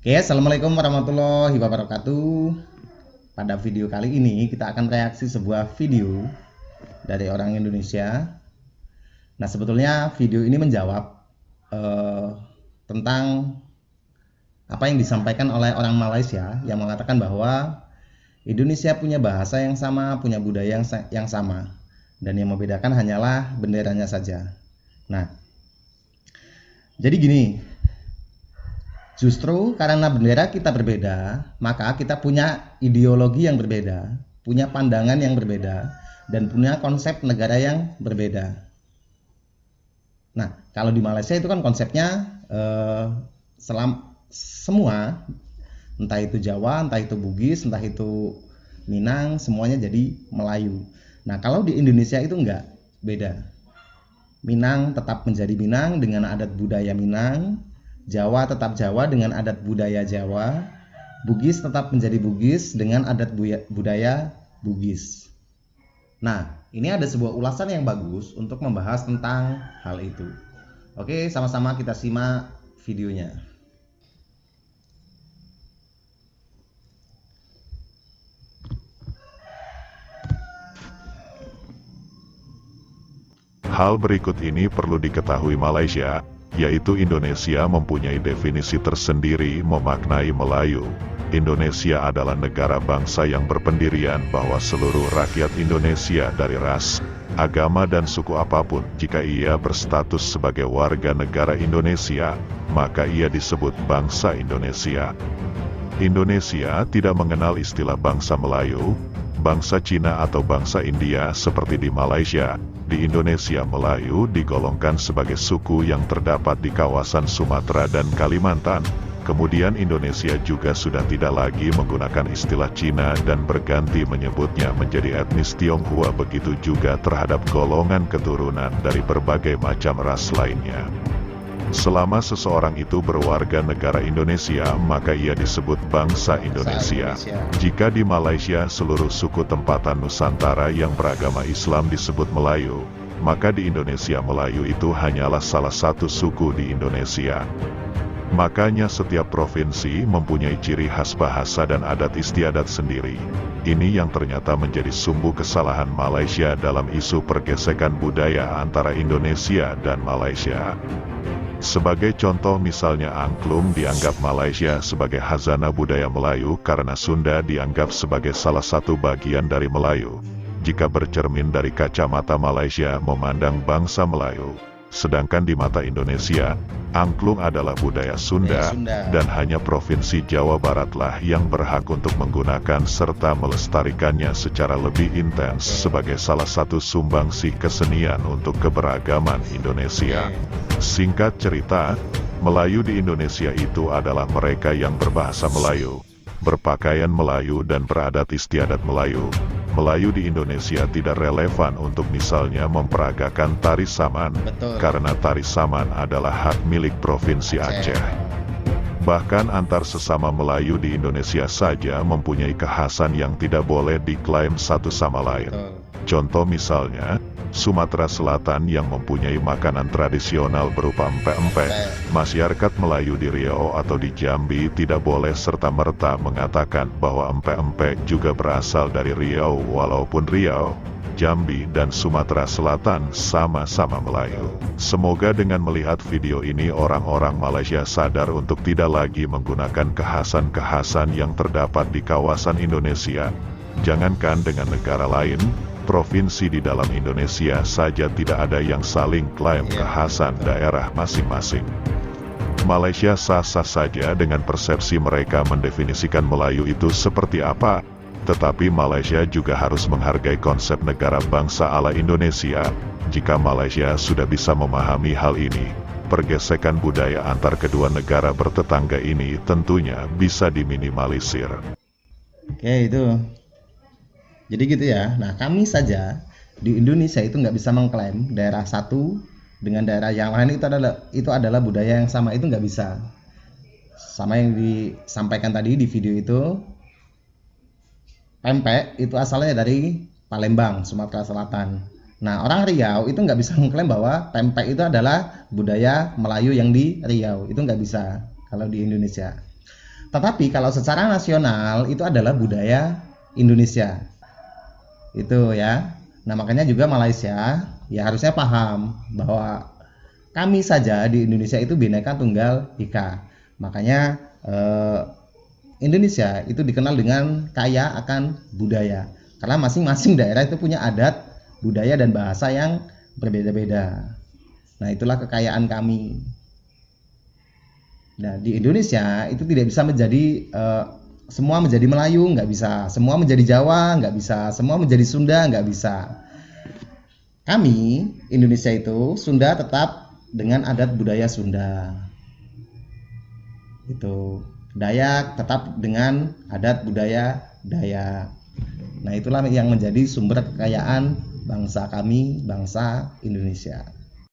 Oke, assalamualaikum warahmatullahi wabarakatuh. Pada video kali ini kita akan reaksi sebuah video dari orang Indonesia. Nah, sebetulnya video ini menjawab tentang apa yang disampaikan oleh orang Malaysia yang mengatakan bahwa Indonesia punya bahasa yang sama, punya budaya yang sama, dan yang membedakan hanyalah benderanya saja. Nah, jadi gini, justru karena bendera kita berbeda, maka kita punya ideologi yang berbeda, punya pandangan yang berbeda, dan punya konsep negara yang berbeda. Nah, kalau di Malaysia itu kan konsepnya semua, entah itu Jawa, entah itu Bugis, entah itu Minang, semuanya jadi Melayu. Nah, kalau di Indonesia itu enggak, beda. Minang tetap menjadi Minang dengan adat budaya Minang, Jawa tetap Jawa dengan adat budaya Jawa, Bugis tetap menjadi Bugis dengan adat budaya Bugis. Nah, ini ada sebuah ulasan yang bagus untuk membahas tentang hal itu. Oke, sama-sama kita simak videonya. Hal berikut ini perlu diketahui Malaysia, yaitu Indonesia mempunyai definisi tersendiri memaknai Melayu. Indonesia adalah negara bangsa yang berpendirian bahwa seluruh rakyat Indonesia dari ras, agama dan suku apapun, jika ia berstatus sebagai warga negara Indonesia, maka ia disebut bangsa Indonesia. Indonesia tidak mengenal istilah bangsa Melayu, bangsa Cina atau bangsa India seperti di Malaysia. Di Indonesia, Melayu digolongkan sebagai suku yang terdapat di kawasan Sumatera dan Kalimantan. Kemudian Indonesia juga sudah tidak lagi menggunakan istilah Cina dan berganti menyebutnya menjadi etnis Tionghoa, begitu juga terhadap golongan keturunan dari berbagai macam ras lainnya. Selama seseorang itu berwarga negara Indonesia, maka ia disebut bangsa Indonesia. Jika di Malaysia seluruh suku tempatan Nusantara yang beragama Islam disebut Melayu, maka di Indonesia Melayu itu hanyalah salah satu suku di Indonesia. Makanya setiap provinsi mempunyai ciri khas bahasa dan adat istiadat sendiri. Ini yang ternyata menjadi sumbu kesalahan Malaysia dalam isu pergesekan budaya antara Indonesia dan Malaysia. Sebagai contoh misalnya angklung dianggap Malaysia sebagai khazanah budaya Melayu karena Sunda dianggap sebagai salah satu bagian dari Melayu. Jika bercermin dari kacamata Malaysia memandang bangsa Melayu, sedangkan di mata Indonesia, angklung adalah budaya Sunda, dan hanya Provinsi Jawa Baratlah yang berhak untuk menggunakan serta melestarikannya secara lebih intens sebagai salah satu sumbangsih kesenian untuk keberagaman Indonesia. Singkat cerita, Melayu di Indonesia itu adalah mereka yang berbahasa Melayu, berpakaian Melayu dan beradat istiadat Melayu. Melayu di Indonesia tidak relevan untuk misalnya memperagakan tari saman, karena tari saman adalah hak milik Provinsi Aceh. Bahkan antar sesama Melayu di Indonesia saja mempunyai kekhasan yang tidak boleh diklaim satu sama lain. Contoh misalnya, Sumatera Selatan yang mempunyai makanan tradisional berupa empek-empek, masyarakat Melayu di Riau atau di Jambi tidak boleh serta-merta mengatakan bahwa empek-empek juga berasal dari Riau, walaupun Riau, Jambi dan Sumatera Selatan sama-sama Melayu. Semoga dengan melihat video ini orang-orang Malaysia sadar untuk tidak lagi menggunakan kekhasan-kekhasan yang terdapat di kawasan Indonesia. Jangankan dengan negara lain, provinsi di dalam Indonesia saja tidak ada yang saling klaim kekhasan daerah masing-masing. Malaysia sah-sah saja dengan persepsi mereka mendefinisikan Melayu itu seperti apa, tetapi Malaysia juga harus menghargai konsep negara bangsa ala Indonesia. Jika Malaysia sudah bisa memahami hal ini, pergesekan budaya antar kedua negara bertetangga ini tentunya bisa diminimalisir. Oke, itu. Jadi gitu ya. Nah, kami saja di Indonesia itu nggak bisa mengklaim daerah satu dengan daerah yang lain itu adalah budaya yang sama, itu nggak bisa. Sama yang disampaikan tadi di video itu, pempek itu asalnya dari Palembang, Sumatera Selatan. Nah, orang Riau itu nggak bisa mengklaim bahwa pempek itu adalah budaya Melayu yang di Riau, itu nggak bisa kalau di Indonesia. Tetapi kalau secara nasional itu adalah budaya Indonesia. Itu ya. Nah, makanya juga Malaysia ya harusnya paham bahwa kami saja di Indonesia itu Bhinneka Tunggal Ika. Makanya Indonesia itu dikenal dengan kaya akan budaya. Karena masing-masing daerah itu punya adat, budaya dan bahasa yang berbeda-beda. Nah, itulah kekayaan kami. Nah, di Indonesia itu tidak bisa menjadi semua menjadi Melayu, nggak bisa. Semua menjadi Jawa, nggak bisa. Semua menjadi Sunda, nggak bisa. Kami, Indonesia itu, Sunda tetap dengan adat budaya Sunda. Itu. Dayak tetap dengan adat budaya Dayak. Nah, itulah yang menjadi sumber kekayaan bangsa kami, bangsa Indonesia.